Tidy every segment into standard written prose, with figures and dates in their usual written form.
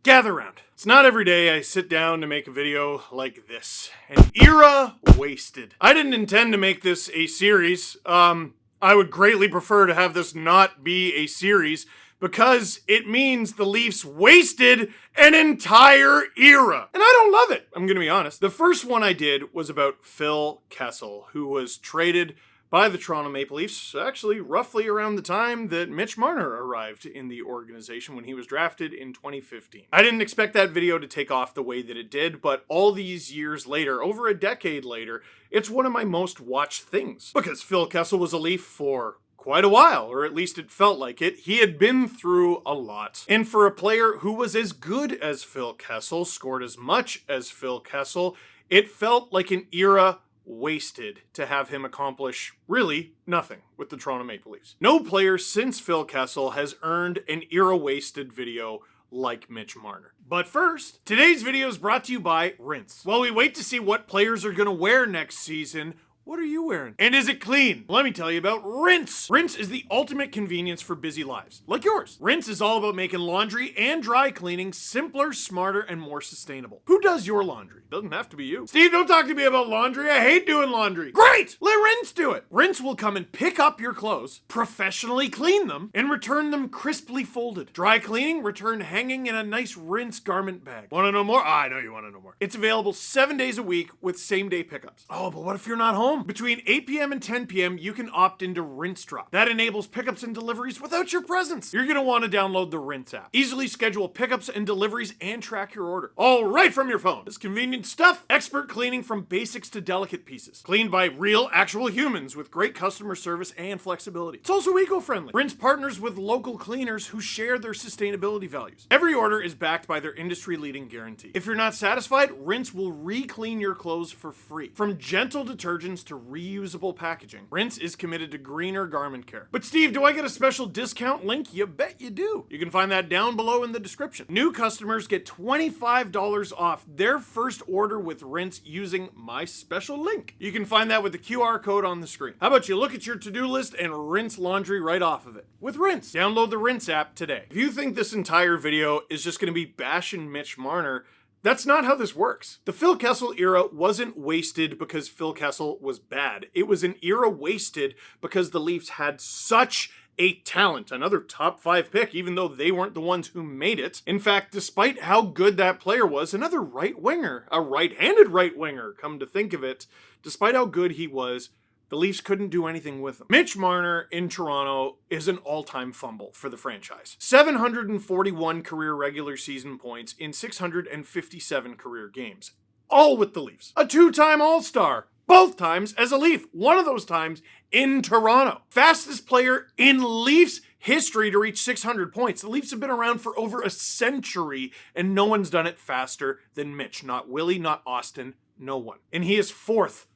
Gather round. It's not every day I sit down to make a video like this. An era wasted. I didn't intend to make this a series. I would greatly prefer to have this not be a series because it means the Leafs wasted an entire era. And I don't love it, I'm gonna be honest. The first one I did was about Phil Kessel, who was traded by the Toronto Maple Leafs, actually roughly around the time that Mitch Marner arrived in the organization when he was drafted in 2015. I didn't expect that video to take off the way that it did, but all these years later, over a decade later, it's one of my most watched things. Because Phil Kessel was a Leaf for quite a while, or at least it felt like it. He had been through a lot. And for a player who was as good as Phil Kessel, scored as much as Phil Kessel, it felt like an era wasted to have him accomplish really nothing with the Toronto Maple Leafs. No player since Phil Kessel has earned an era-wasted video like Mitch Marner. But first, today's video is brought to you by Rinse. While we wait to see what players are gonna wear next season, what are you wearing? And is it clean? Let me tell you about Rinse. Rinse is the ultimate convenience for busy lives, like yours. Rinse is all about making laundry and dry cleaning simpler, smarter, and more sustainable. Who does your laundry? Doesn't have to be you. Steve, don't talk to me about laundry. I hate doing laundry. Great! Let Rinse do it. Rinse will come and pick up your clothes, professionally clean them, and return them crisply folded. Dry cleaning, return hanging in a nice Rinse garment bag. Want to know more? I know you want to know more. It's available 7 days a week with same-day pickups. Oh, but what if you're not home? Between 8 p.m. and 10 p.m., you can opt into Rinse Drop. That enables pickups and deliveries without your presence. You're gonna want to download the Rinse app. Easily schedule pickups and deliveries and track your order. All right from your phone. It's convenient stuff. Expert cleaning from basics to delicate pieces. Cleaned by real, actual humans with great customer service and flexibility. It's also eco-friendly. Rinse partners with local cleaners who share their sustainability values. Every order is backed by their industry-leading guarantee. If you're not satisfied, Rinse will re-clean your clothes for free. From gentle detergents to reusable packaging, Rinse is committed to greener garment care. But Steve, do I get a special discount link? You bet you do. You can find that down below in the description. New customers get $25 off their first order with Rinse using my special link. You can find that with the QR code on the screen. How about you look at your to-do list and rinse laundry right off of it with Rinse. Download the Rinse app today. If you think this entire video is just going to be bashing Mitch Marner, that's not how this works. The Phil Kessel era wasn't wasted because Phil Kessel was bad. It was an era wasted because the Leafs had such a talent, another top 5 pick, even though they weren't the ones who made it. In fact, despite how good that player was, another right winger, a right-handed right winger, come to think of it, despite how good he was, the Leafs couldn't do anything with him. Mitch Marner in Toronto is an all-time fumble for the franchise. 741 career regular season points in 657 career games. All with the Leafs. A 2-time All-Star. Both times as a Leaf. One of those times in Toronto. Fastest player in Leafs history to reach 600 points. The Leafs have been around for over a century, and no one's done it faster than Mitch. Not Willie, not Austin, no one. And he is fourth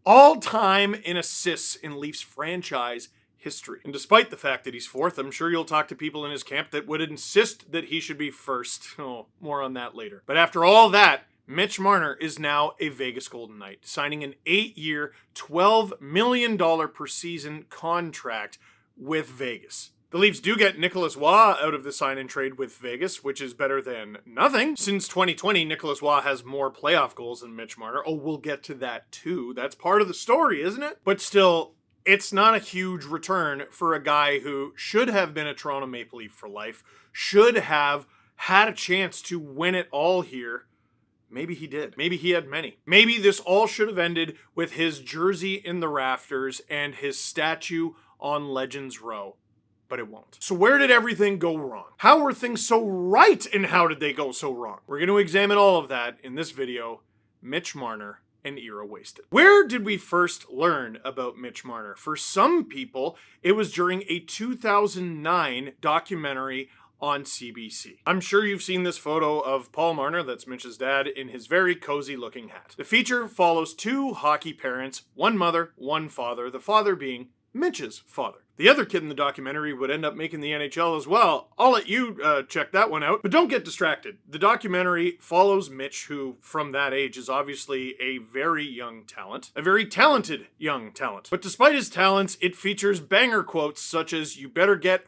all-time in assists in Leafs franchise history. And despite the fact that he's fourth, I'm sure you'll talk to people in his camp that would insist that he should be first. Oh, more on that later. But after all that, Mitch Marner is now a Vegas Golden Knight, signing an 8-year, $12 million per season contract with Vegas. The Leafs do get Nicolas Waugh out of the sign and trade with Vegas, which is better than nothing. Since 2020, Nicolas Waugh has more playoff goals than Mitch Marner. Oh, we'll get to that too. That's part of the story, isn't it? But still, it's not a huge return for a guy who should have been a Toronto Maple Leaf for life, should have had a chance to win it all here. Maybe he did. Maybe he had many. Maybe this all should have ended with his jersey in the rafters and his statue on Legends Row. But it won't. So where did everything go wrong? How were things so right, and how did they go so wrong? We're going to examine all of that in this video. Mitch Marner, an era wasted. Where did we first learn about Mitch Marner? For some people, it was during a 2009 documentary on CBC. I'm sure you've seen this photo of Paul Marner, that's Mitch's dad, in his very cozy looking hat. The feature follows 2 hockey parents, one mother, one father, the father being Mitch's father. The other kid in the documentary would end up making the NHL as well. I'll let you check that one out, but don't get distracted. The documentary follows Mitch, who from that age is obviously a very young talent, a very talented young talent. But despite his talents, it features banger quotes such as, "You better get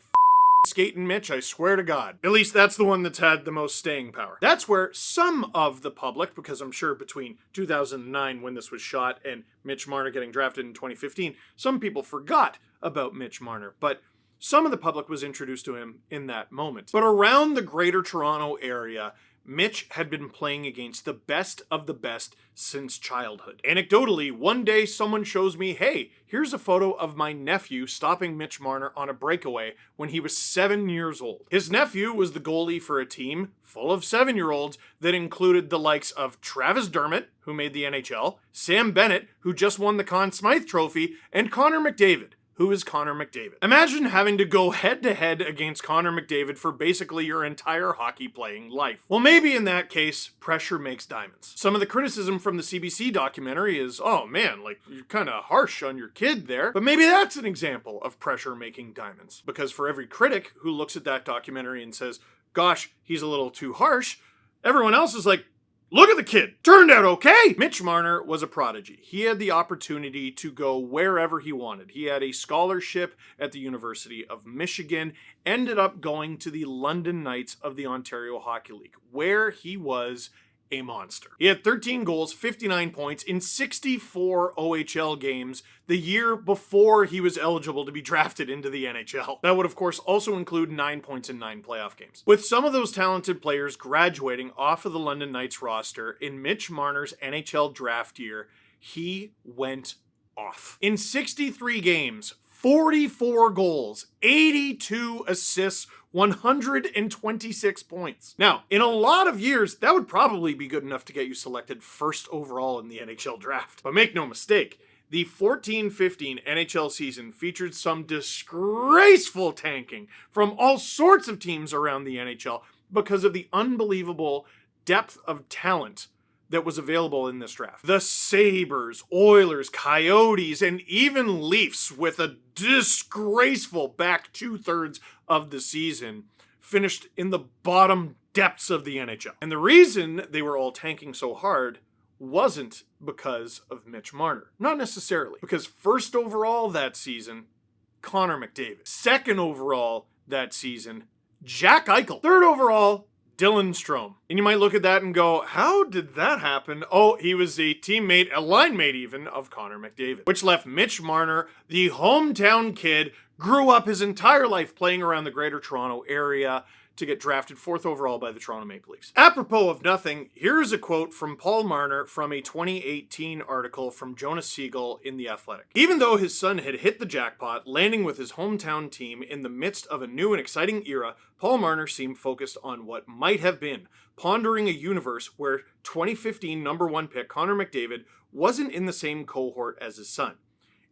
Skating Mitch, I swear to God. At least that's the one that's had the most staying power. That's where some of the public, because I'm sure between 2009 when this was shot and Mitch Marner getting drafted in 2015, some people forgot about Mitch Marner, but some of the public was introduced to him in that moment. But around the Greater Toronto area, Mitch had been playing against the best of the best since childhood. Anecdotally, one day someone shows me, hey, here's a photo of my nephew stopping Mitch Marner on a breakaway when he was 7 years old. His nephew was the goalie for a team full of 7-year-olds that included the likes of Travis Dermott, who made the NHL, Sam Bennett, who just won the Conn Smythe Trophy, and Connor McDavid. Who is Connor McDavid? Imagine having to go head-to-head against Connor McDavid for basically your entire hockey playing life. Well, maybe in that case, pressure makes diamonds. Some of the criticism from the CBC documentary is, oh man, like you're kind of harsh on your kid there. But maybe that's an example of pressure making diamonds. Because for every critic who looks at that documentary and says, gosh, he's a little too harsh, everyone else is like, look at the kid. Turned out okay. Mitch Marner was a prodigy. He had the opportunity to go wherever he wanted. He had a scholarship at the University of Michigan, ended up going to the London Knights of the Ontario Hockey League, where he was a monster. He had 13 goals, 59 points in 64 OHL games the year before he was eligible to be drafted into the NHL. That would, of course, also include 9 points in 9 playoff games. With some of those talented players graduating off of the London Knights roster in Mitch Marner's NHL draft year, he went off. In 63 games, 44 goals, 82 assists, 126 points. Now, in a lot of years, that would probably be good enough to get you selected first overall in the NHL draft. But make no mistake, the 14-15 NHL season featured some disgraceful tanking from all sorts of teams around the NHL because of the unbelievable depth of talent that was available in this draft. The Sabres, Oilers, Coyotes, and even Leafs, with a disgraceful back 2/3 of the season, finished in the bottom depths of the NHL. And the reason they were all tanking so hard wasn't because of Mitch Marner. Not necessarily. Because first overall that season, Connor McDavid. Second overall that season, Jack Eichel. Third overall, Dylan Strome. And you might look at that and go, how did that happen? Oh, he was a teammate, a line mate even, of Connor McDavid. Which left Mitch Marner, the hometown kid, grew up his entire life playing around the Greater Toronto area to get drafted 4th overall by the Toronto Maple Leafs. Apropos of nothing, here's a quote from Paul Marner from a 2018 article from Jonas Siegel in The Athletic. Even though his son had hit the jackpot, landing with his hometown team in the midst of a new and exciting era, Paul Marner seemed focused on what might have been, pondering a universe where 2015 number 1 pick Connor McDavid wasn't in the same cohort as his son.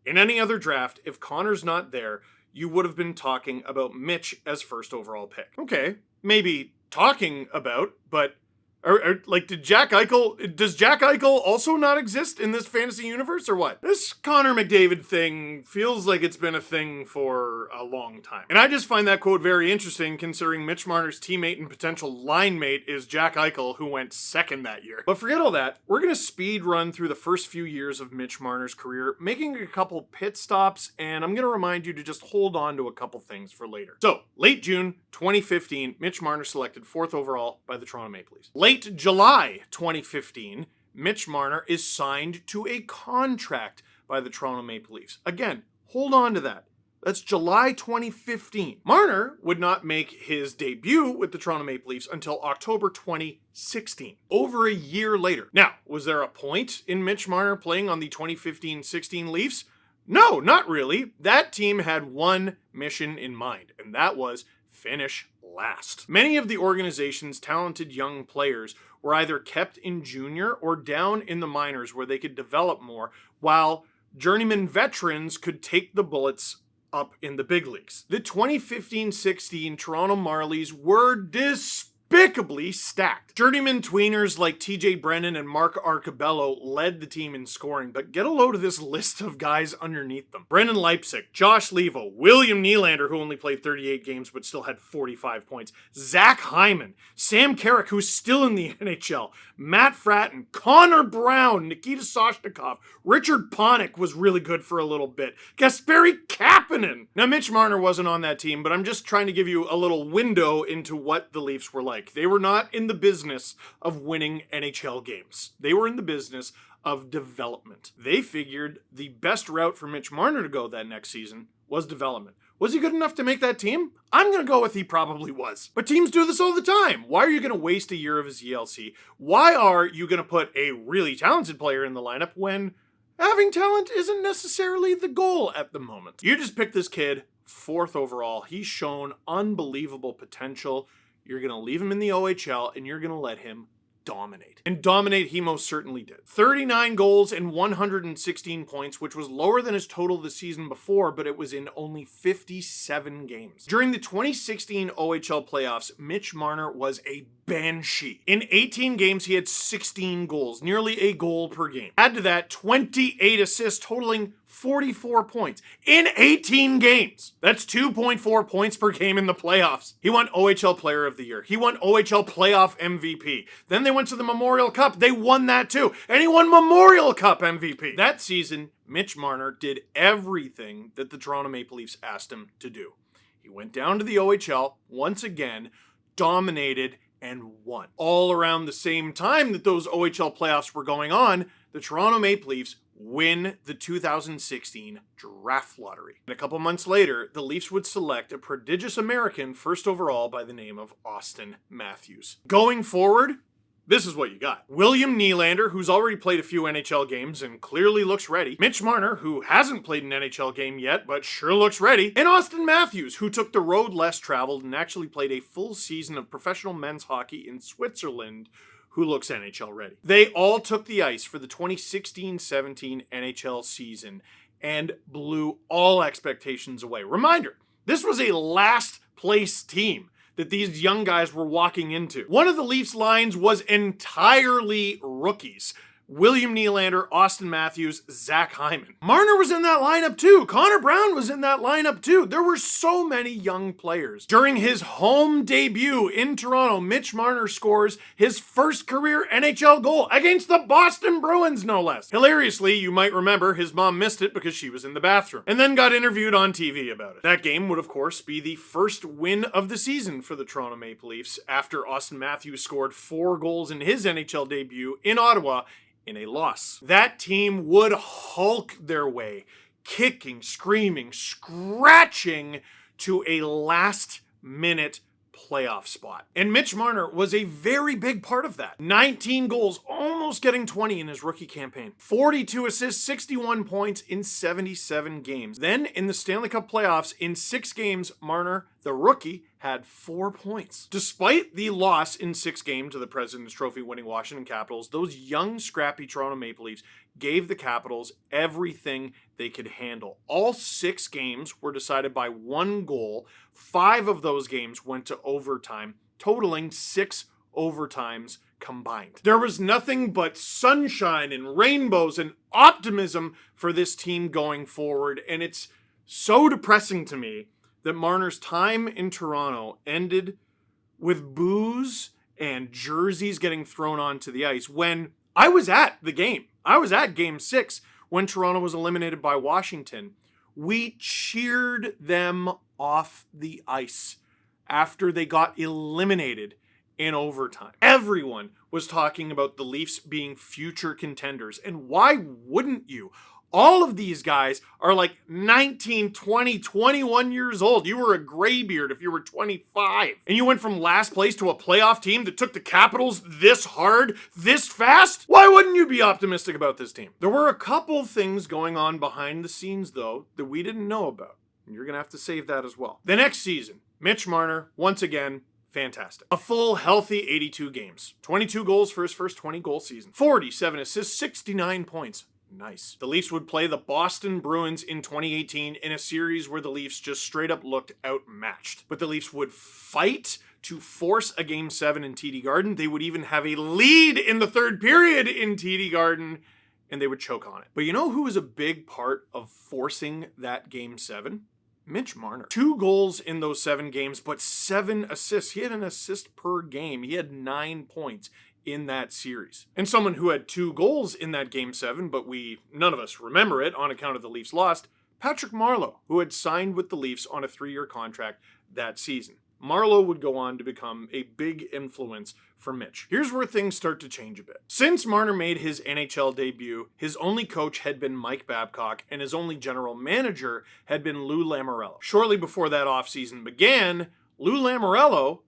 In any other draft, if Connor's not there, you would have been talking about Mitch as first overall pick. Okay, maybe talking about, but does Jack Eichel also not exist in this fantasy universe or what? This Connor McDavid thing feels like it's been a thing for a long time. And I just find that quote very interesting considering Mitch Marner's teammate and potential line mate is Jack Eichel, who went second that year. But forget all that. We're going to speed run through the first few years of Mitch Marner's career, making a couple pit stops, and I'm going to remind you to just hold on to a couple things for later. So, late June 2015, Mitch Marner selected 4th overall by the Toronto Maple Leafs. Late July 2015, Mitch Marner is signed to a contract by the Toronto Maple Leafs. Again, hold on to that. That's July 2015. Marner would not make his debut with the Toronto Maple Leafs until October 2016, over a year later. Now, was there a point in Mitch Marner playing on the 2015-16 Leafs? No, not really. That team had one mission in mind, and that was finish last. Many of the organization's talented young players were either kept in junior or down in the minors where they could develop more, while journeyman veterans could take the bullets up in the big leagues. The 2015-16 Toronto Marlies were despicable despicably stacked. Journeyman tweeners like TJ Brennan and Mark Arcabello led the team in scoring, but get a load of this list of guys underneath them. Brendan Leipzig, Josh Levo, William Nylander, who only played 38 games but still had 45 points, Zach Hyman, Sam Carrick, who's still in the NHL, Matt Fratton, Connor Brown, Nikita Soshnikov, Richard Panik was really good for a little bit, Kasperi Kapanen. Now, Mitch Marner wasn't on that team, but I'm just trying to give you a little window into what the Leafs were like. They were not in the business of winning NHL games. They were in the business of development. They figured the best route for Mitch Marner to go that next season was development. Was he good enough to make that team? I'm going to go with he probably was. But teams do this all the time. Why are you going to waste a year of his ELC? Why are you going to put a really talented player in the lineup when having talent isn't necessarily the goal at the moment? You just picked this kid 4th overall. He's shown unbelievable potential. You're going to leave him in the OHL and you're going to let him dominate. And dominate he most certainly did. 39 goals and 116 points, which was lower than his total the season before, but it was in only 57 games. During the 2016 OHL playoffs, Mitch Marner was a banshee. In 18 games, he had 16 goals, nearly a goal per game. Add to that 28 assists, totaling 44 points in 18 games. That's 2.4 points per game in the playoffs. He won OHL Player of the Year. He won OHL Playoff MVP. Then they went to the Memorial Cup. They won that too. And he won Memorial Cup MVP. That season, Mitch Marner did everything that the Toronto Maple Leafs asked him to do. He went down to the OHL once again, dominated, and won. All around the same time that those OHL playoffs were going on, the Toronto Maple Leafs win the 2016 draft lottery. And a couple months later, the Leafs would select a prodigious American 1st overall by the name of Austin Matthews. Going forward, this is what you got. William Nylander, who's already played a few NHL games and clearly looks ready. Mitch Marner, who hasn't played an NHL game yet, but sure looks ready. And Austin Matthews, who took the road less traveled and actually played a full season of professional men's hockey in Switzerland, who looks NHL ready. They all took the ice for the 2016-17 NHL season and blew all expectations away. Reminder, this was a last place team that these young guys were walking into. One of the Leafs lines was entirely rookies. William Nylander, Austin Matthews, Zach Hyman. Marner was in that lineup too. Connor Brown was in that lineup too. There were so many young players. During his home debut in Toronto, Mitch Marner scores his first career NHL goal against the Boston Bruins, no less. Hilariously, you might remember his mom missed it because she was in the bathroom and then got interviewed on TV about it. That game would, of course, be the first win of the season for the Toronto Maple Leafs after Austin Matthews scored 4 goals in his NHL debut in Ottawa in a loss. That team would hulk their way, kicking, screaming, scratching to a last-minute playoff spot. And Mitch Marner was a very big part of that. 19 goals, almost getting 20 in his rookie campaign. 42 assists, 61 points in 77 games. Then in the Stanley Cup playoffs, in 6 games, Marner, the rookie, had 4 points. Despite the loss in 6 games to the President's Trophy winning Washington Capitals, those young, scrappy Toronto Maple Leafs gave the Capitals everything they could handle. All 6 games were decided by 1 goal. 5 of those games went to overtime, totaling 6 overtimes combined. There was nothing but sunshine and rainbows and optimism for this team going forward, and it's so depressing to me that Marner's time in Toronto ended with boos and jerseys getting thrown onto the ice when I was at the game. I was at Game 6 when Toronto was eliminated by Washington. We cheered them off the ice after they got eliminated in overtime. Everyone was talking about the Leafs being future contenders, and why wouldn't you? All of these guys are like 19, 20, 21 years old. You were a graybeard if you were 25. And you went from last place to a playoff team that took the Capitals this hard, this fast? Why wouldn't you be optimistic about this team? There were a couple things going on behind the scenes, though, that we didn't know about. And you're going to have to save that as well. The next season, Mitch Marner, once again, fantastic. A full, healthy 82 games. 22 goals for his first 20-goal season. 47 assists, 69 points. Nice. The Leafs would play the Boston Bruins in 2018 in a series where the Leafs just straight up looked outmatched. But the Leafs would fight to force a Game 7 in TD Garden. They would even have a lead in the third period in TD Garden, and they would choke on it. But you know who was a big part of forcing that Game 7? Mitch Marner. 2 goals in those 7 games, but 7 assists. He had an assist per game. He had 9 points in that series. And someone who had 2 goals in that Game 7, but none of us remember it on account of the Leafs lost, Patrick Marleau, who had signed with the Leafs on a 3-year contract that season. Marleau would go on to become a big influence for Mitch. Here's where things start to change a bit. Since Marner made his NHL debut, his only coach had been Mike Babcock, and his only general manager had been Lou Lamoriello. Shortly before that offseason began, Lou Lamoriello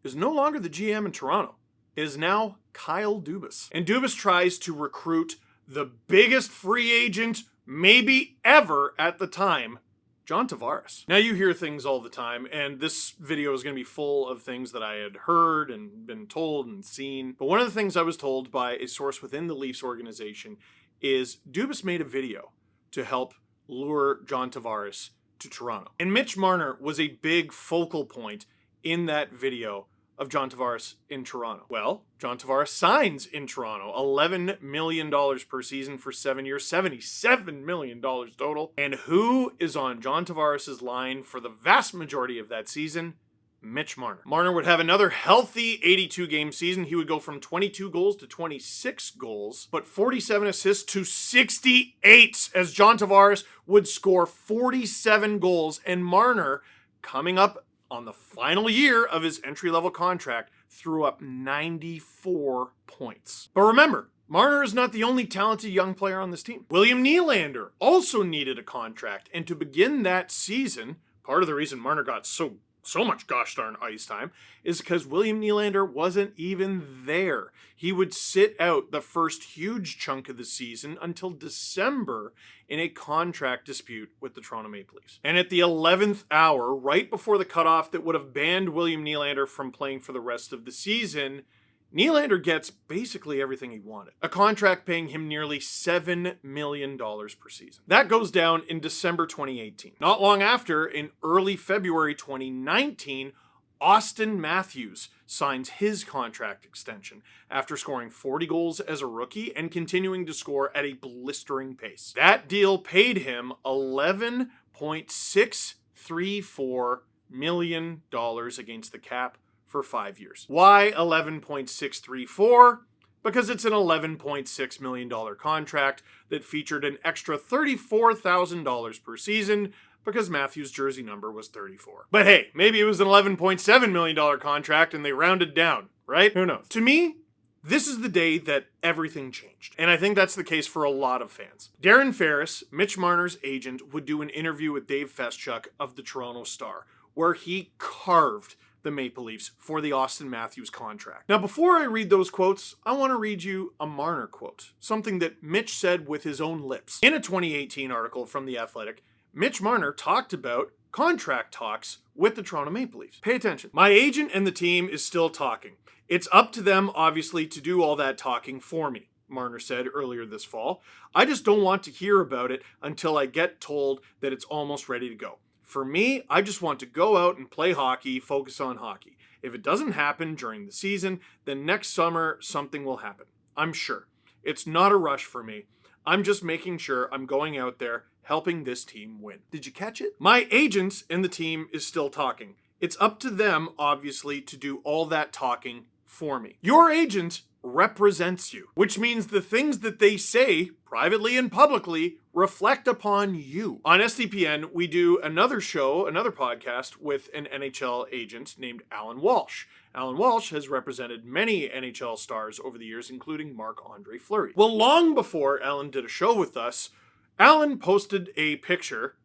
is no longer the GM in Toronto. It is now Kyle Dubas. And Dubas tries to recruit the biggest free agent maybe ever at the time, John Tavares. Now you hear things all the time, and this video is going to be full of things that I had heard and been told and seen. But one of the things I was told by a source within the Leafs organization is Dubas made a video to help lure John Tavares to Toronto. And Mitch Marner was a big focal point in that video of John Tavares in Toronto. Well, John Tavares signs in Toronto, $11 million per season for 7 years, $77 million total. And who is on John Tavares' line for the vast majority of that season? Mitch Marner. Marner would have another healthy 82-game season. He would go from 22 goals to 26 goals, but 47 assists to 68, as John Tavares would score 47 goals, and Marner, coming up on the final year of his entry-level contract, threw up 94 points. But remember, Marner is not the only talented young player on this team. William Nylander also needed a contract, and to begin that season, part of the reason Marner got so much gosh darn ice time is because William Nylander wasn't even there. He would sit out the first huge chunk of the season until December in a contract dispute with the Toronto Maple Leafs. And at the 11th hour, right before the cutoff that would have banned William Nylander from playing for the rest of the season, Nylander gets basically everything he wanted. A contract paying him nearly $7 million per season. That goes down in December 2018. Not long after, in early February 2019, Austin Matthews signs his contract extension after scoring 40 goals as a rookie and continuing to score at a blistering pace. That deal paid him $11.634 million against the cap for 5 years. Why 11.634? Because it's an $11.6 million contract that featured an extra $34,000 per season because Matthews' jersey number was 34. But hey, maybe it was an $11.7 million contract and they rounded down, right? Who knows? To me, this is the day that everything changed. And I think that's the case for a lot of fans. Darren Ferris, Mitch Marner's agent, would do an interview with Dave Feschuk of the Toronto Star, where he carved the Maple Leafs for the Austin Matthews contract. Now, before I read those quotes, I want to read you a Marner quote, something that Mitch said with his own lips. In a 2018 article from The Athletic, Mitch Marner talked about contract talks with the Toronto Maple Leafs. Pay attention. My agent and the team is still talking. It's up to them, obviously, to do all that talking for me, Marner said earlier this fall. I just don't want to hear about it until I get told that it's almost ready to go. For me, I just want to go out and play hockey, focus on hockey. If it doesn't happen during the season, then next summer something will happen. I'm sure. It's not a rush for me. I'm just making sure I'm going out there helping this team win. Did you catch it? My agents and the team is still talking. It's up to them, obviously, to do all that talking for me. Your agent represents you, which means the things that they say privately and publicly reflect upon you. On SDPN, we do another show, another podcast with an NHL agent named Alan Walsh. Alan Walsh has represented many NHL stars over the years, including Marc-Andre Fleury. Well, long before Alan did a show with us, Alan posted a picture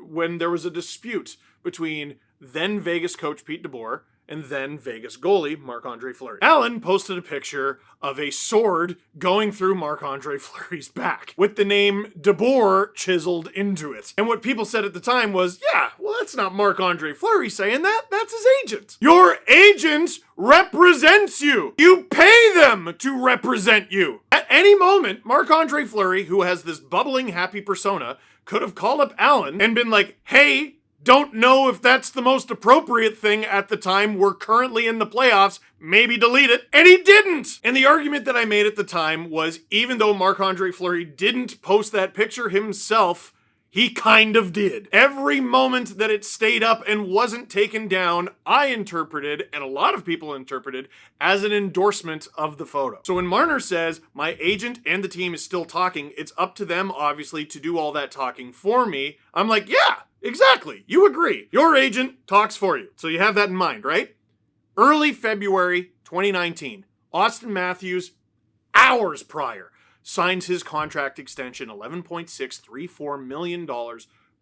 when there was a dispute between then Vegas coach Pete DeBoer and then Vegas goalie Marc-Andre Fleury. Alan posted a picture of a sword going through Marc-Andre Fleury's back with the name DeBoer chiseled into it. And what people said at the time was, yeah, well, that's not Marc-Andre Fleury saying that. That's his agent. Your agent represents you. You pay them to represent you. At any moment, Marc-Andre Fleury, who has this bubbling, happy persona, could have called up Alan and been like, hey, Don't know if that's the most appropriate thing at the time. We're currently in the playoffs. Maybe delete it. And he didn't! And the argument that I made at the time was, even though Marc-Andre Fleury didn't post that picture himself, he kind of did. Every moment that it stayed up and wasn't taken down, I interpreted, and a lot of people interpreted, as an endorsement of the photo. So when Marner says, my agent and the team is still talking, it's up to them, obviously, to do all that talking for me, I'm like, yeah, exactly. You agree. Your agent talks for you. So you have that in mind, right? Early February 2019, Austin Matthews, hours prior, signs his contract extension, $11.634 million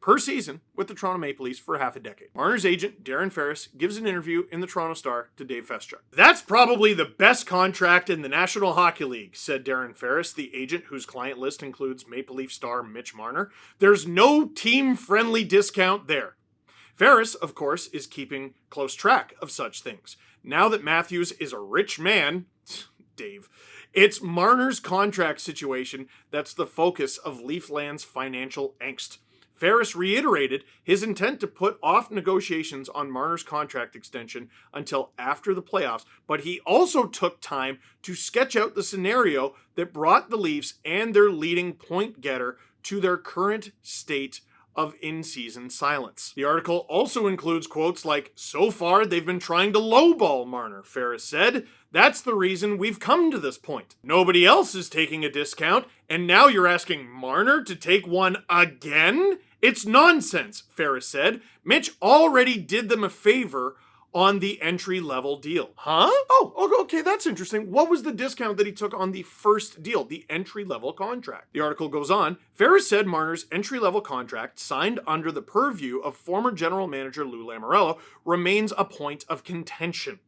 per season with the Toronto Maple Leafs for half a decade. Marner's agent, Darren Ferris, gives an interview in the Toronto Star to Dave Feschuk. That's probably the best contract in the National Hockey League, said Darren Ferris, the agent whose client list includes Maple Leaf star Mitch Marner. There's no team-friendly discount there. Ferris, of course, is keeping close track of such things. Now that Matthews is a rich man, Dave, it's Marner's contract situation that's the focus of Leafland's financial angst. Ferris reiterated his intent to put off negotiations on Marner's contract extension until after the playoffs, but he also took time to sketch out the scenario that brought the Leafs and their leading point getter to their current state of in-season silence. The article also includes quotes like, so far they've been trying to lowball Marner, Ferris said. That's the reason we've come to this point. Nobody else is taking a discount, and now you're asking Marner to take one again? It's nonsense, Ferris said. Mitch already did them a favor on the entry-level deal. Huh? Oh, okay, that's interesting. What was the discount that he took on the first deal, the entry-level contract? The article goes on. Ferris said Marner's entry-level contract, signed under the purview of former general manager Lou Lamoriello, remains a point of contention.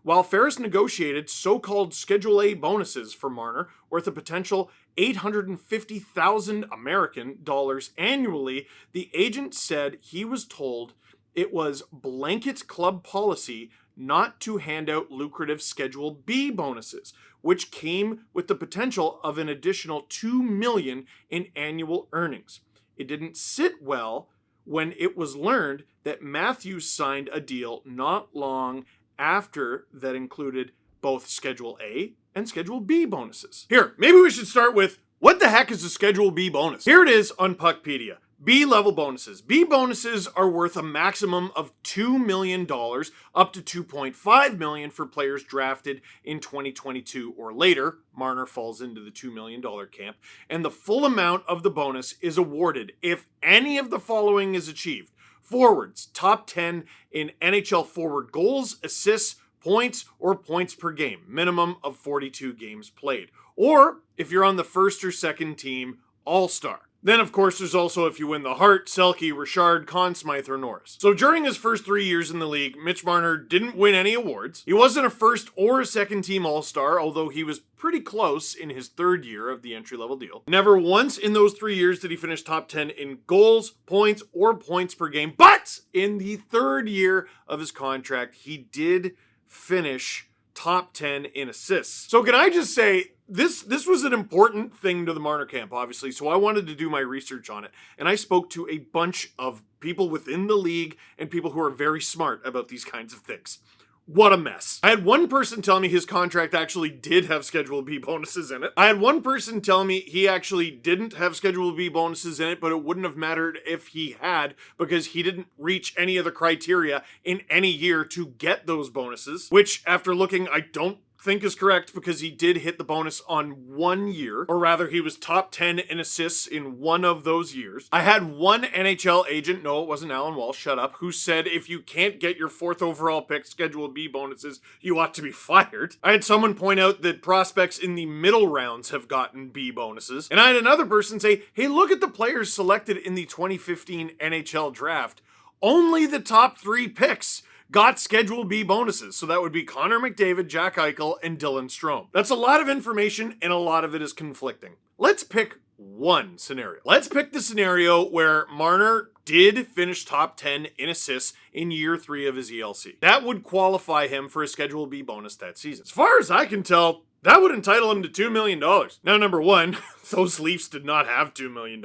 While Ferris negotiated so-called Schedule A bonuses for Marner worth a potential $850,000 American dollars annually, the agent said he was told it was blanket club policy not to hand out lucrative Schedule B bonuses, which came with the potential of an additional $2 million in annual earnings. It didn't sit well when it was learned that Matthews signed a deal not long after that included both Schedule A and Schedule B bonuses. Here, maybe we should start with, what the heck is a Schedule B bonus? Here it is on Puckpedia. B-level bonuses. B bonuses are worth a maximum of $2 million, up to $2.5 million for players drafted in 2022 or later. Marner falls into the $2 million camp. And the full amount of the bonus is awarded if any of the following is achieved. Forwards, top 10 in NHL forward goals, assists, points, or points per game. Minimum of 42 games played. Or, if you're on the first or second team, all-star. Then, of course, there's also if you win the Hart, Selke, Richard, Conn Smythe, or Norris. So during his first 3 years in the league, Mitch Marner didn't win any awards. He wasn't a first or a second team all-star, although he was pretty close in his third year of the entry-level deal. Never once in those 3 years did he finish top 10 in goals, points, or points per game. But in the third year of his contract, he did finish top 10 in assists. So can I just say, this was an important thing to the Marner camp, obviously, so I wanted to do my research on it. And I spoke to a bunch of people within the league and people who are very smart about these kinds of things. What a mess. I had one person tell me his contract actually did have Schedule B bonuses in it. I had one person tell me he actually didn't have Schedule B bonuses in it, but it wouldn't have mattered if he had, because he didn't reach any of the criteria in any year to get those bonuses, which, after looking, I don't think is correct, because he did hit the bonus on 1 year, or rather he was top 10 in assists in one of those years. I had one NHL agent, no, it wasn't Alan Walsh, shut up, who said if you can't get your 4th overall pick Schedule B bonuses, you ought to be fired. I had someone point out that prospects in the middle rounds have gotten B bonuses, and I had another person say, hey, look at the players selected in the 2015 NHL draft. Only the top 3 picks got Schedule B bonuses. So that would be Connor McDavid, Jack Eichel, and Dylan Strome. That's a lot of information, and a lot of it is conflicting. Let's pick one scenario. Let's pick the scenario where Marner did finish top 10 in assists in year 3 of his ELC. That would qualify him for a Schedule B bonus that season. As far as I can tell, that would entitle him to $2 million. Now, number one, those Leafs did not have $2 million.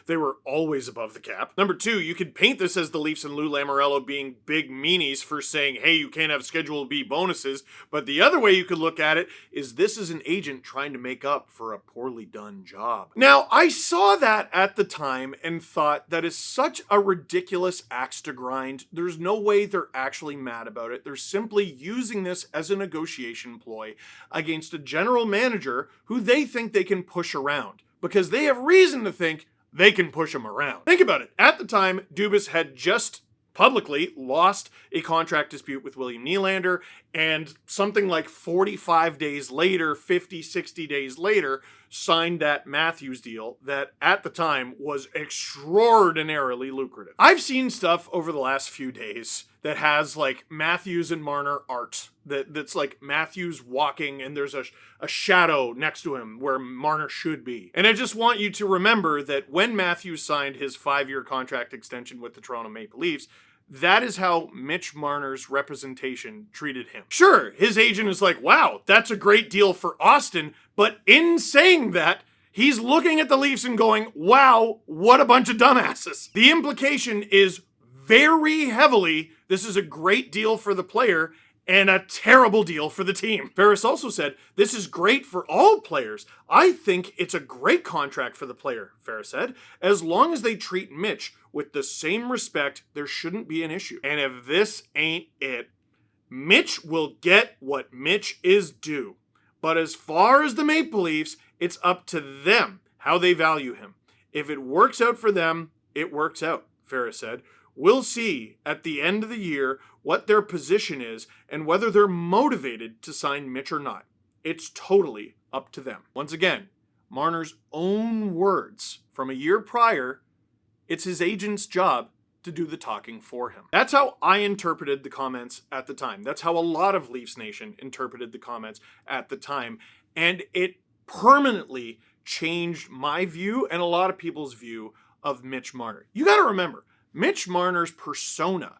They were always above the cap. Number two, you could paint this as the Leafs and Lou Lamoriello being big meanies for saying, hey, you can't have Schedule B bonuses. But the other way you could look at it is this is an agent trying to make up for a poorly done job. Now, I saw that at the time and thought that is such a ridiculous axe to grind. There's no way they're actually mad about it. They're simply using this as a negotiation ploy against a general manager who they think they can push around because they have reason to think they can push him around. Think about it. At the time, Dubas had just publicly lost a contract dispute with William Nylander, and something like 45 days later, 50, 60 days later, signed that Matthews deal that at the time was extraordinarily lucrative. I've seen stuff over the last few days that has like Matthews and Marner art that's like Matthews walking and there's a shadow next to him where Marner should be. And I just want you to remember that when Matthews signed his 5-year contract extension with the Toronto Maple Leafs, that is how Mitch Marner's representation treated him. Sure, his agent is like, wow, that's a great deal for Austin, but in saying that, he's looking at the Leafs and going, wow, what a bunch of dumbasses. The implication is very heavily, this is a great deal for the player and a terrible deal for the team. Ferris also said, this is great for all players. I think it's a great contract for the player, Ferris said. As long as they treat Mitch with the same respect, there shouldn't be an issue. And if this ain't it, Mitch will get what Mitch is due. But as far as the Maple Leafs, it's up to them how they value him. If it works out for them, it works out, Ferris said. We'll see at the end of the year what their position is and whether they're motivated to sign Mitch or not. It's totally up to them. Once again, Marner's own words from a year prior, it's his agent's job to do the talking for him. That's how I interpreted the comments at the time. That's how a lot of Leafs Nation interpreted the comments at the time. And it permanently changed my view and a lot of people's view of Mitch Marner. You got to remember, Mitch Marner's persona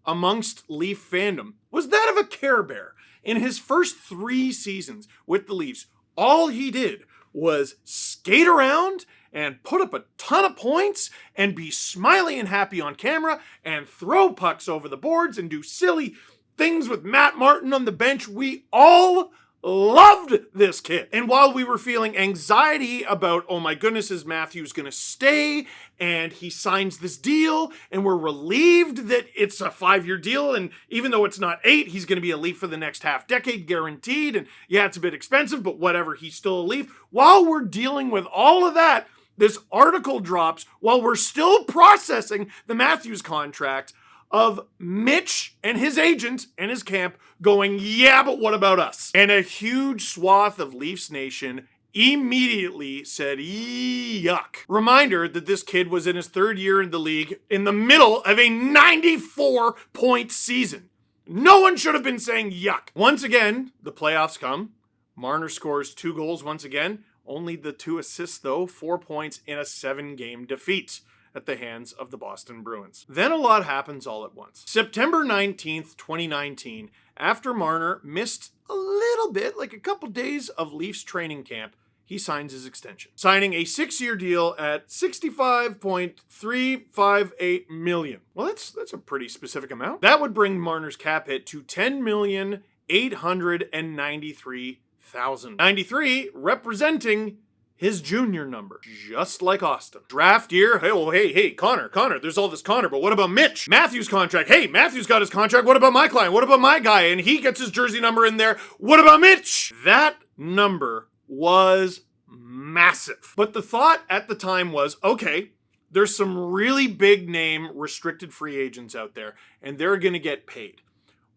amongst Leaf fandom was that of a Care Bear. In his first 3 seasons with the Leafs, all he did was skate around and put up a ton of points and be smiley and happy on camera and throw pucks over the boards and do silly things with Matt Martin on the bench. We all loved this kid. And while we were feeling anxiety about, oh my goodness, is Matthews going to stay? And he signs this deal and we're relieved that it's a 5-year deal. And even though it's not 8, he's going to be a Leaf for the next half decade guaranteed. And yeah, it's a bit expensive, but whatever, he's still a Leaf. While we're dealing with all of that, this article drops while we're still processing the Matthews contract of Mitch and his agent and his camp going, yeah, but what about us? And a huge swath of Leafs Nation immediately said, yuck. Reminder that this kid was in his 3rd year in the league in the middle of a 94-point season. No one should have been saying yuck. Once again, the playoffs come. Marner scores 2 goals once again. Only the 2 assists, though, 4 points in a 7-game defeat at the hands of the Boston Bruins. Then a lot happens all at once. September 19th, 2019, after Marner missed a little bit, like a couple days of Leafs training camp, he signs his extension, signing a 6-year deal at $65.358 million. Well, that's a pretty specific amount. That would bring Marner's cap hit to $10,893,000. 93 representing his junior number, just like Austin. Draft year, hey, Connor, there's all this Connor, but what about Mitch? Matthews contract, hey, Matthews got his contract, what about my client? What about my guy? And he gets his jersey number in there, what about Mitch? That number was massive. But the thought at the time was, okay, there's some really big name restricted free agents out there, and they're gonna get paid.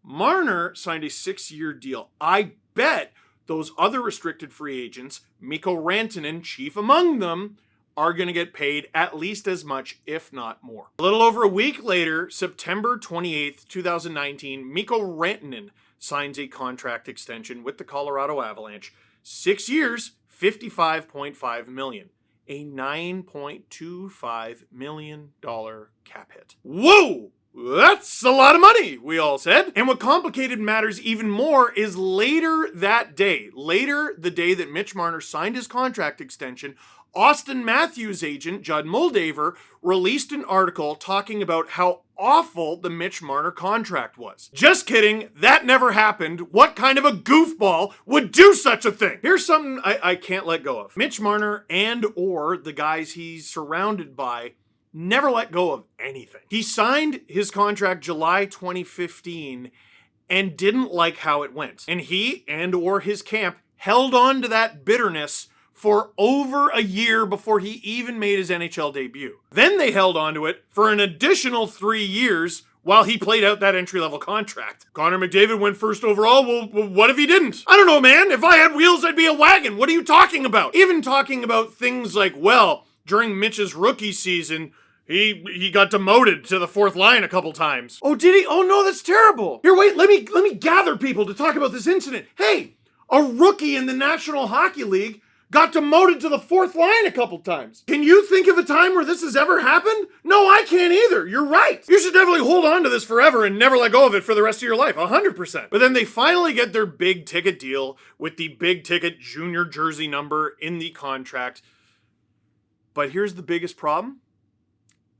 Marner signed a 6-year deal. I bet those other restricted free agents, Mikko Rantanen, chief among them, are going to get paid at least as much, if not more. A little over a week later, September 28th, 2019, Mikko Rantanen signs a contract extension with the Colorado Avalanche. 6 years, $55.5 million. a $9.25 million cap hit. Whoa! That's a lot of money, we all said. And what complicated matters even more is later that day, the day that Mitch Marner signed his contract extension, Austin Matthews' agent, Judd Moldaver, released an article talking about how awful the Mitch Marner contract was. Just kidding, that never happened. What kind of a goofball would do such a thing? Here's something I can't let go of. Mitch Marner and or the guys he's surrounded by never let go of anything. He signed his contract July 2015 and didn't like how it went. And he and or his camp held on to that bitterness for over a year before he even made his NHL debut. Then they held on to it for an additional 3 years while he played out that entry-level contract. Connor McDavid went first overall. Well, what if he didn't? I don't know, man. If I had wheels, I'd be a wagon. What are you talking about? Even talking about things like, well, during Mitch's rookie season, he got demoted to the fourth line a couple times. Oh, did he? Oh no, that's terrible. Here, wait, let me gather people to talk about this incident. Hey, a rookie in the National Hockey League got demoted to the fourth line a couple times. Can you think of a time where this has ever happened? No, I can't either. You're right. You should definitely hold on to this forever and never let go of it for the rest of your life. 100%. But then they finally get their big ticket deal with the big ticket junior jersey number in the contract. But here's the biggest problem.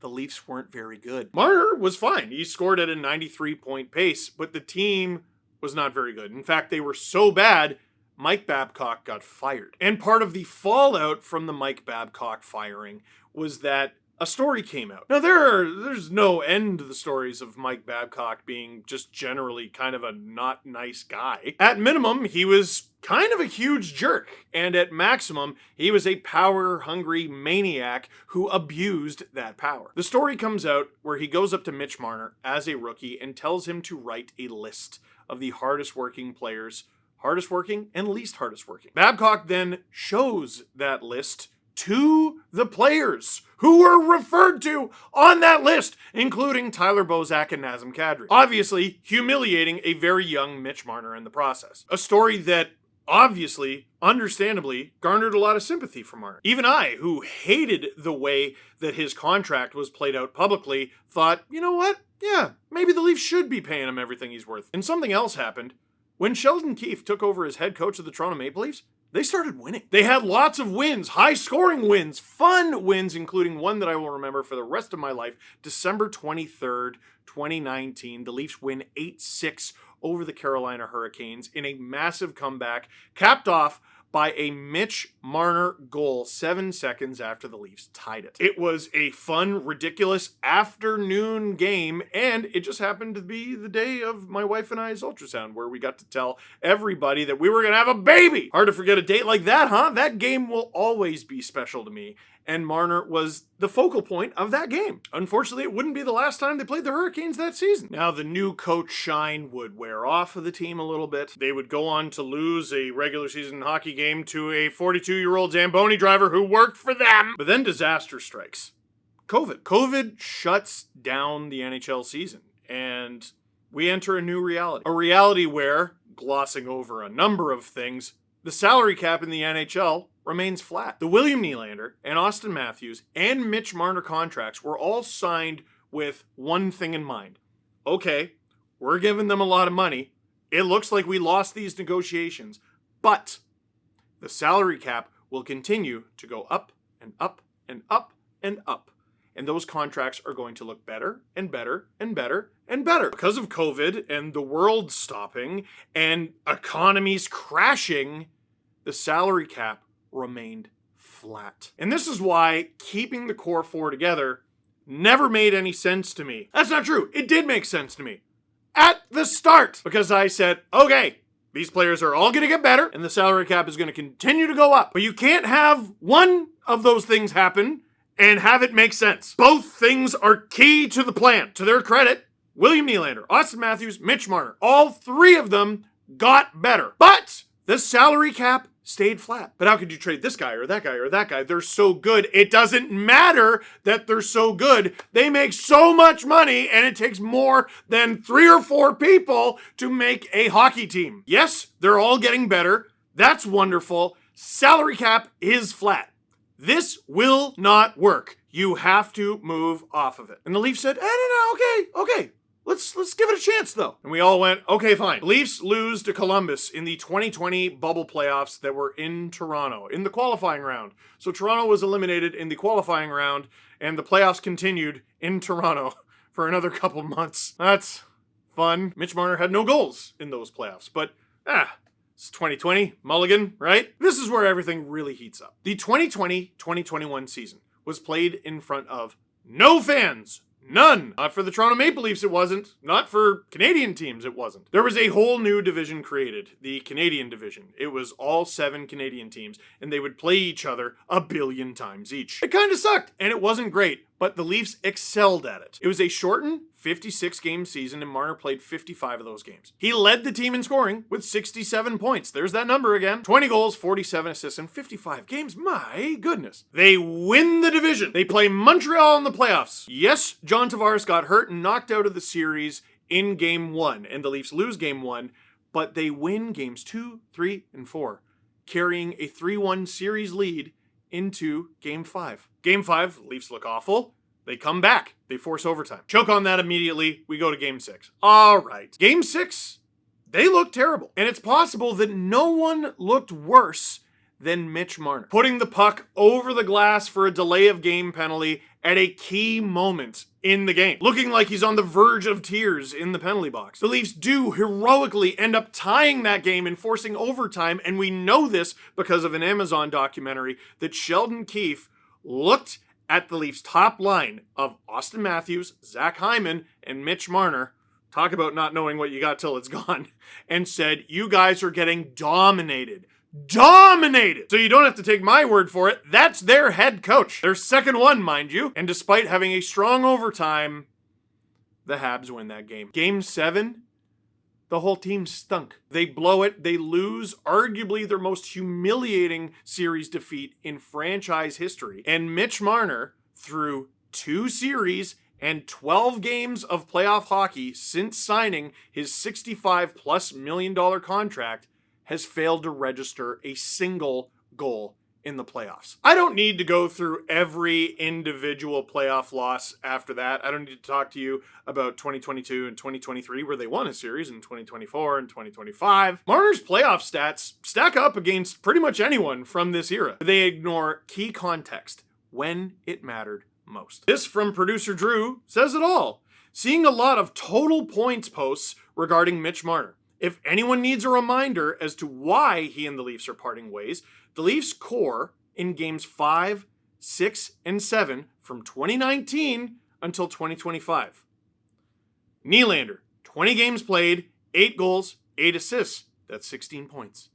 The Leafs weren't very good. Marner was fine. He scored at a 93-point pace, but the team was not very good. In fact, they were so bad, Mike Babcock got fired. And part of the fallout from the Mike Babcock firing was that a story came out. Now, there's no end to the stories of Mike Babcock being just generally kind of a not nice guy. At minimum, he was kind of a huge jerk. And at maximum, he was a power-hungry maniac who abused that power. The story comes out where he goes up to Mitch Marner as a rookie and tells him to write a list of the hardest working players, hardest working and least hardest working. Babcock then shows that list to the players who were referred to on that list, including Tyler Bozak and Nazem Kadri. Obviously, humiliating a very young Mitch Marner in the process. A story that obviously, understandably, garnered a lot of sympathy from Marner. Even I, who hated the way that his contract was played out publicly, thought, you know what? Yeah, maybe the Leafs should be paying him everything he's worth. And something else happened. When Sheldon Keefe took over as head coach of the Toronto Maple Leafs, they started winning. They had lots of wins, high-scoring wins, fun wins, including one that I will remember for the rest of my life. December 23rd, 2019, the Leafs win 8-6 over the Carolina Hurricanes in a massive comeback, capped off by a Mitch Marner goal 7 seconds after the Leafs tied it. It was a fun, ridiculous afternoon game, and it just happened to be the day of my wife and I's ultrasound, where we got to tell everybody that we were going to have a baby. Hard to forget a date like that, huh? That game will always be special to me, and Marner was the focal point of that game. Unfortunately, it wouldn't be the last time they played the Hurricanes that season. Now, the new coach shine would wear off of the team a little bit. They would go on to lose a regular season hockey game to a 42-year-old Zamboni driver who worked for them. But then disaster strikes. COVID. COVID shuts down the NHL season, and we enter a new reality. A reality where, glossing over a number of things, the salary cap in the NHL remains flat. The William Nylander and Austin Matthews and Mitch Marner contracts were all signed with one thing in mind. Okay, we're giving them a lot of money. It looks like we lost these negotiations, but the salary cap will continue to go up and up and up and up. And those contracts are going to look better and better and better and better. Because of COVID and the world stopping and economies crashing, the salary cap remained flat. And this is why keeping the core four together never made any sense to me. That's not true. It did make sense to me at the start, because I said, okay, these players are all going to get better and the salary cap is going to continue to go up. But you can't have one of those things happen and have it make sense. Both things are key to the plan. To their credit, William Nylander, Austin Matthews, Mitch Marner, all three of them got better. But the salary cap stayed flat. But how could you trade this guy or that guy or that guy? They're so good. It doesn't matter that they're so good. They make so much money, and it takes more than 3 or 4 people to make a hockey team. Yes, they're all getting better. That's wonderful. Salary cap is flat. This will not work. You have to move off of it. And the Leafs said, no, okay. Let's give it a chance, though. And we all went, okay, fine. The Leafs lose to Columbus in the 2020 bubble playoffs that were in Toronto, in the qualifying round. So Toronto was eliminated in the qualifying round, and the playoffs continued in Toronto for another couple months. That's fun. Mitch Marner had no goals in those playoffs, but it's 2020, mulligan, right? This is where everything really heats up. The 2020-2021 season was played in front of no fans. None. Not for the Toronto Maple Leafs, it wasn't. Not for Canadian teams, it wasn't. There was a whole new division created, the Canadian division. It was all 7 Canadian teams, and they would play each other 1 billion times each. It kind of sucked, and it wasn't great, but the Leafs excelled at it. It was a shortened 56-game season, and Marner played 55 of those games. He led the team in scoring with 67 points. There's that number again. 20 goals, 47 assists, and 55 games. My goodness. They win the division. They play Montreal in the playoffs. Yes, John Tavares got hurt and knocked out of the series in Game 1, and the Leafs lose Game 1, but they win Games 2, 3, and 4, carrying a 3-1 series lead into Game 5. Game 5, Leafs look awful. They come back. They force overtime. Choke on that immediately. We go to Game 6. All right. Game 6, they look terrible. And it's possible that no one looked worse than Mitch Marner, putting the puck over the glass for a delay of game penalty at a key moment in the game, looking like he's on the verge of tears in the penalty box. The Leafs do heroically end up tying that game and forcing overtime, and we know this because of an Amazon documentary that Sheldon Keefe looked at the Leafs' top line of Austin Matthews, Zach Hyman, and Mitch Marner, talk about not knowing what you got till it's gone, and said, you guys are getting dominated. Dominated! So you don't have to take my word for it. That's their head coach. Their second one, mind you. And despite having a strong overtime, the Habs win that game. Game 7, the whole team stunk. They blow it. They lose arguably their most humiliating series defeat in franchise history. And Mitch Marner, through 2 series and 12 games of playoff hockey since signing his $65+ million contract, has failed to register a single goal in the playoffs. I don't need to go through every individual playoff loss after that. I don't need to talk to you about 2022 and 2023 where they won a series, in 2024 and 2025. Marner's playoff stats stack up against pretty much anyone from this era. They ignore key context when it mattered most. This from producer Drew says it all. Seeing a lot of total points posts regarding Mitch Marner. If anyone needs a reminder as to why he and the Leafs are parting ways, the Leafs core in games 5, 6, and 7 from 2019 until 2025. Nylander, 20 games played, 8 goals, 8 assists. That's 16 points.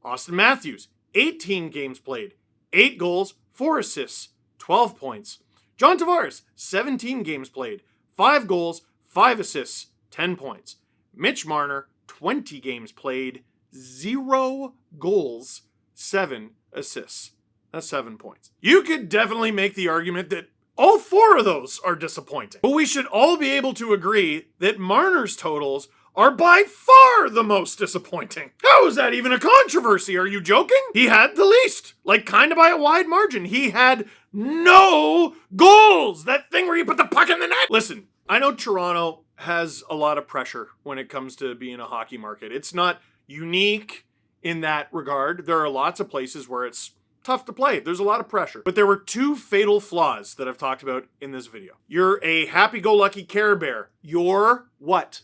Austin Matthews, 18 games played, 8 goals, 4 assists, 12 points. John Tavares, 17 games played, 5 goals, 5 assists, 10 points. Mitch Marner, 20 games played, 0 goals, 7 assists. That's 7 points. You could definitely make the argument that all 4 of those are disappointing. But we should all be able to agree that Marner's totals are by far the most disappointing. How is that even a controversy? Are you joking? He had the least, like kind of by a wide margin. He had no goals. That thing where you put the puck in the net. Listen, I know Toronto has a lot of pressure when it comes to being a hockey market. It's not unique in that regard. There are lots of places where it's tough to play. There's a lot of pressure. But there were 2 fatal flaws that I've talked about in this video. You're a happy-go-lucky Care Bear. You're what?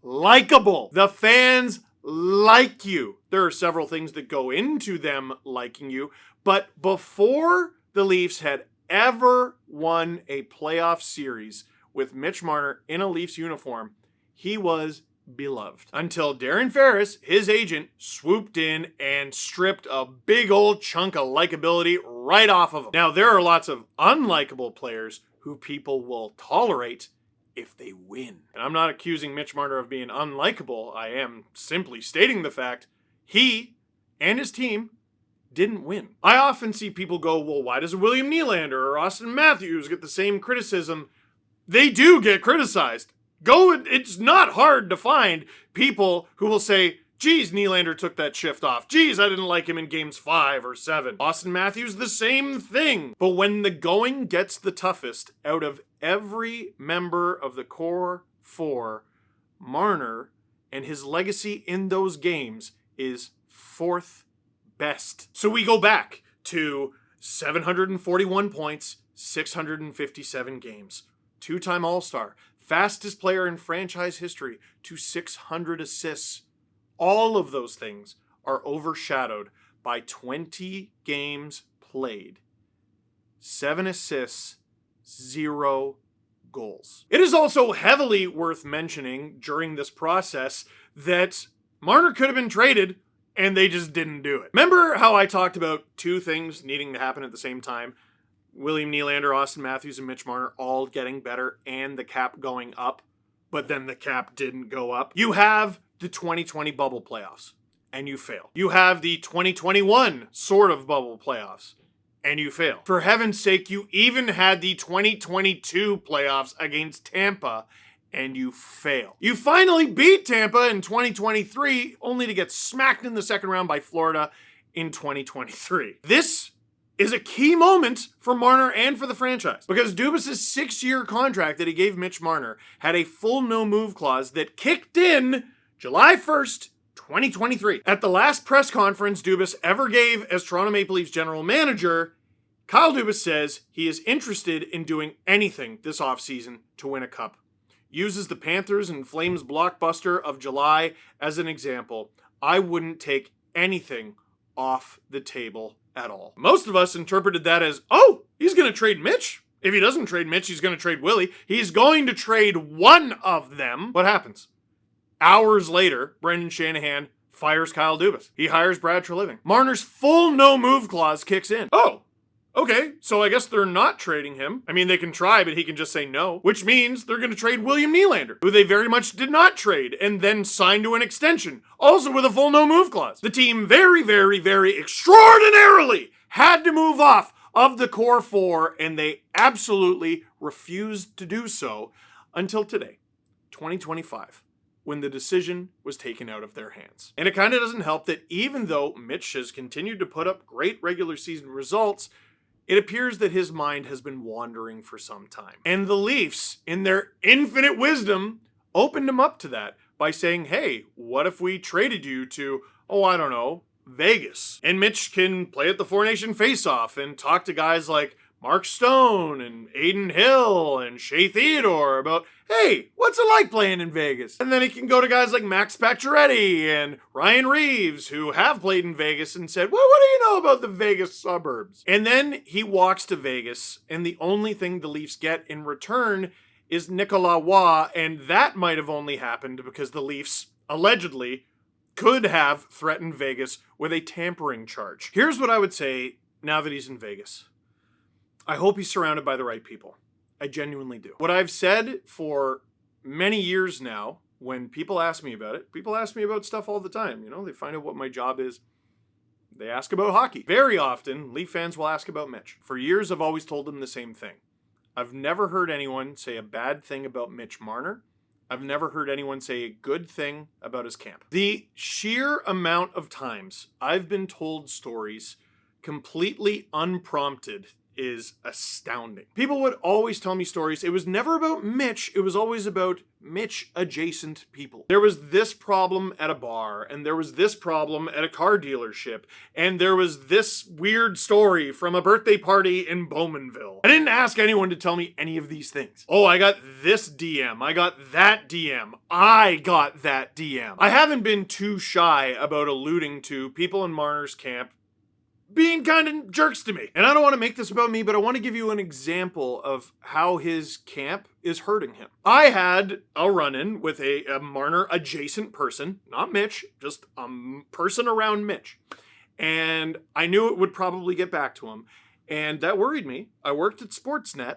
Likeable. The fans like you. There are several things that go into them liking you, but before the Leafs had ever won a playoff series with Mitch Marner in a Leafs uniform, he was beloved. Until Darren Ferris, his agent, swooped in and stripped a big old chunk of likability right off of him. Now, there are lots of unlikable players who people will tolerate if they win. And I'm not accusing Mitch Marner of being unlikable. I am simply stating the fact he and his team didn't win. I often see people go, well, why does William Nylander or Austin Matthews get the same criticism? They do get criticized. It's not hard to find people who will say, Geez, Nylander took that shift off. Geez, I didn't like him in games 5 or 7. Austin Matthews, the same thing. But when the going gets the toughest out of every member of the core 4, Marner and his legacy in those games is 4th best. So we go back to 741 points, 657 games. 2-time All-Star, fastest player in franchise history to 600 assists. All of those things are overshadowed by 20 games played, 7 assists, 0 goals. It is also heavily worth mentioning during this process that Marner could have been traded and they just didn't do it. Remember how I talked about 2 things needing to happen at the same time? William Nylander, Austin Matthews, and Mitch Marner all getting better and the cap going up, but then the cap didn't go up. You have the 2020 bubble playoffs, and you fail. You have the 2021 sort of bubble playoffs, and you fail. For heaven's sake, you even had the 2022 playoffs against Tampa, and you fail. You finally beat Tampa in 2023, only to get smacked in the second round by Florida in 2023. This is a key moment for Marner and for the franchise, because Dubas' 6-year contract that he gave Mitch Marner had a full no-move clause that kicked in July 1st, 2023. At the last press conference Dubas ever gave as Toronto Maple Leafs general manager, Kyle Dubas says he is interested in doing anything this offseason to win a cup. Uses the Panthers and Flames blockbuster of July as an example. I wouldn't take anything off the table at all. Most of us interpreted that as, oh, he's going to trade Mitch. If he doesn't trade Mitch, he's going to trade Willie. He's going to trade one of them. What happens? Hours later, Brendan Shanahan fires Kyle Dubas. He hires Brad Treliving. Marner's full no-move clause kicks in. Oh, okay, so I guess they're not trading him. I mean, they can try, but he can just say no, which means they're going to trade William Nylander, who they very much did not trade, and then sign to an extension, also with a full no-move clause. The team very, very, very extraordinarily had to move off of the core 4, and they absolutely refused to do so until today, 2025. When the decision was taken out of their hands. And it kind of doesn't help that even though Mitch has continued to put up great regular season results, it appears that his mind has been wandering for some time. And the Leafs, in their infinite wisdom, opened him up to that by saying, hey, what if we traded you to, Vegas? And Mitch can play at the Four Nation Face-Off and talk to guys like Mark Stone and Aiden Hill and Shea Theodore about, hey, what's it like playing in Vegas? And then he can go to guys like Max Pacioretty and Ryan Reeves, who have played in Vegas, and said, well, what do you know about the Vegas suburbs? And then he walks to Vegas, and the only thing the Leafs get in return is Nicolas Roy, and that might have only happened because the Leafs, allegedly, could have threatened Vegas with a tampering charge. Here's what I would say now that he's in Vegas. I hope he's surrounded by the right people. I genuinely do. What I've said for many years now, when people ask me about it, people ask me about stuff all the time. You know, they find out what my job is. They ask about hockey. Very often, Leaf fans will ask about Mitch. For years, I've always told them the same thing. I've never heard anyone say a bad thing about Mitch Marner. I've never heard anyone say a good thing about his camp. The sheer amount of times I've been told stories completely unprompted is astounding. People would always tell me stories. It was never about Mitch. It was always about Mitch-adjacent people. There was this problem at a bar, and there was this problem at a car dealership, and there was this weird story from a birthday party in Bowmanville. I didn't ask anyone to tell me any of these things. Oh, I got this DM. I got that DM. I got that DM. I haven't been too shy about alluding to people in Marner's camp being kind of jerks to me. And I don't want to make this about me, but I want to give you an example of how his camp is hurting him. I had a run-in with a Marner adjacent person, not Mitch, just a person around Mitch. And I knew it would probably get back to him. And that worried me. I worked at Sportsnet,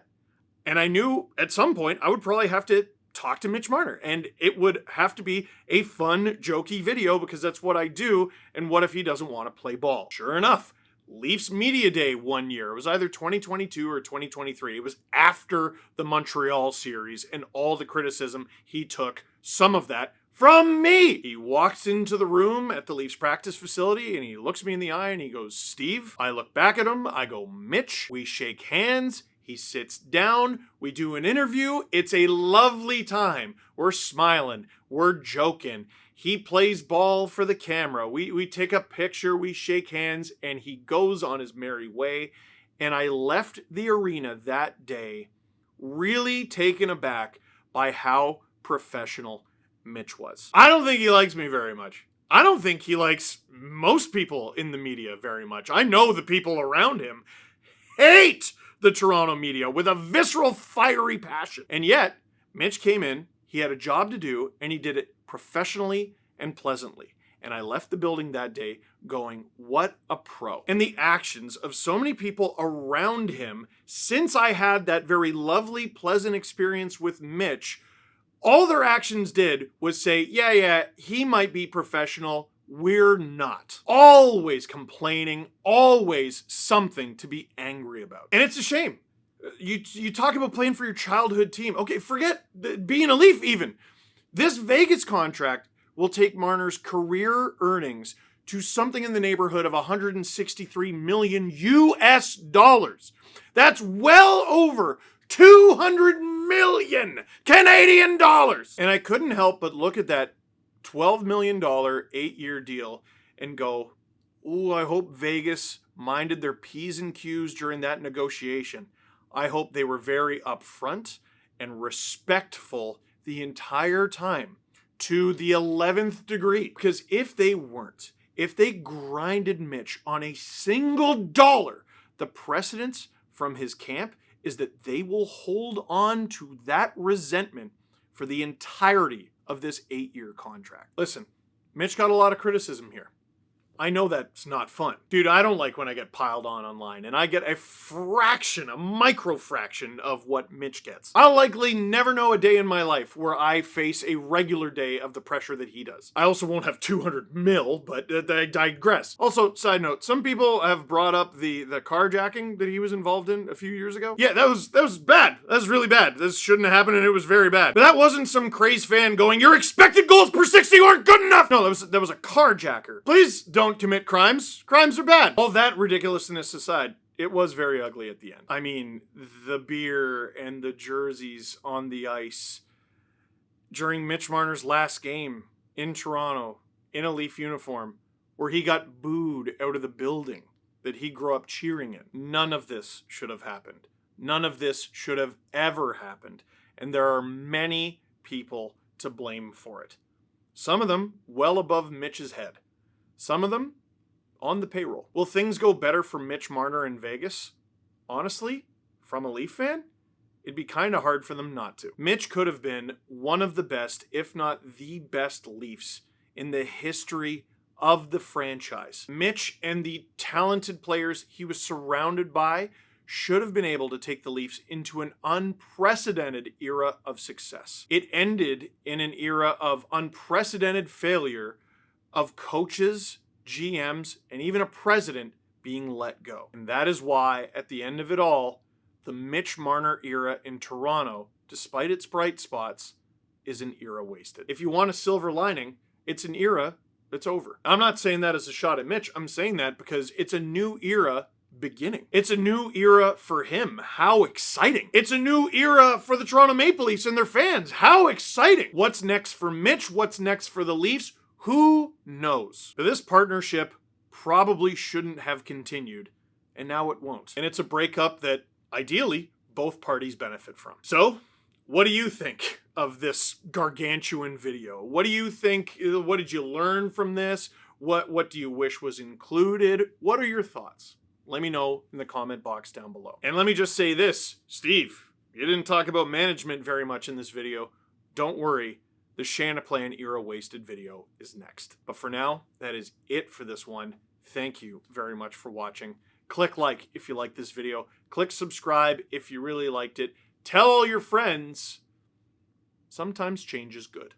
and I knew at some point I would probably have to talk to Mitch Marner, and it would have to be a fun, jokey video because that's what I do. And what if he doesn't want to play ball? Sure enough, Leafs Media Day one year. It was either 2022 or 2023. It was after the Montreal series and all the criticism he took, some of that from me. He walks into the room at the Leafs practice facility and he looks me in the eye and he goes, Steve. I look back at him. I go, Mitch. We shake hands. He sits down. We do an interview. It's a lovely time. We're smiling. We're joking. He plays ball for the camera. We take a picture. We shake hands and he goes on his merry way. And I left the arena that day really taken aback by how professional Mitch was. I don't think he likes me very much. I don't think he likes most people in the media very much. I know the people around him hate the Toronto media with a visceral, fiery passion. And yet, Mitch came in, he had a job to do, and he did it professionally and pleasantly. And I left the building that day going, what a pro. And the actions of so many people around him, since I had that very lovely, pleasant experience with Mitch, all their actions did was say, yeah, he might be professional. We're not. Always complaining, always something to be angry about. And it's a shame. You talk about playing for your childhood team. Okay, forget being a Leaf even. This Vegas contract will take Marner's career earnings to something in the neighborhood of 163 million US dollars. That's well over 200 million Canadian dollars. And I couldn't help but look at that $12 million 8-year deal and go, ooh, I hope Vegas minded their P's and Q's during that negotiation. I hope they were very upfront and respectful the entire time to the 11th degree. Because if they weren't, if they grinded Mitch on a single dollar, the precedence from his camp is that they will hold on to that resentment for the entirety of this 8-year contract. Listen, Mitch got a lot of criticism here. I know that's not fun. Dude, I don't like when I get piled on online and I get a fraction, a micro fraction of what Mitch gets. I'll likely never know a day in my life where I face a regular day of the pressure that he does. I also won't have 200 mil, but I digress. Also, side note, some people have brought up the carjacking that he was involved in a few years ago. Yeah, that was bad. That was really bad. This shouldn't have happened and it was very bad. But that wasn't some crazy fan going, your expected goals per 60 aren't good enough. No, that was a carjacker. Please don't commit crimes. Crimes are bad. All that ridiculousness aside, it was very ugly at the end. I mean, the beer and the jerseys on the ice during Mitch Marner's last game in Toronto in a Leaf uniform where he got booed out of the building that he grew up cheering in. None of this should have happened. None of this should have ever happened. And there are many people to blame for it. Some of them well above Mitch's head. Some of them on the payroll. Will things go better for Mitch Marner in Vegas? Honestly, from a Leaf fan, it'd be kind of hard for them not to. Mitch could have been one of the best, if not the best Leafs in the history of the franchise. Mitch and the talented players he was surrounded by should have been able to take the Leafs into an unprecedented era of success. It ended in an era of unprecedented failure of coaches, GMs, and even a president being let go. And that is why, at the end of it all, the Mitch Marner era in Toronto, despite its bright spots, is an era wasted. If you want a silver lining, it's an era that's over. I'm not saying that as a shot at Mitch. I'm saying that because it's a new era beginning. It's a new era for him. How exciting. It's a new era for the Toronto Maple Leafs and their fans. How exciting. What's next for Mitch? What's next for the Leafs? Who knows? But this partnership probably shouldn't have continued, and now it won't. And it's a breakup that, ideally, both parties benefit from. So, what do you think of this gargantuan video? What do you think? What did you learn from this? What do you wish was included? What are your thoughts? Let me know in the comment box down below. And let me just say this, Steve, you didn't talk about management very much in this video. Don't worry. The Shanaplan era wasted video is next. But for now, that is it for this one. Thank you very much for watching. Click like if you like this video. Click subscribe if you really liked it. Tell all your friends. Sometimes change is good.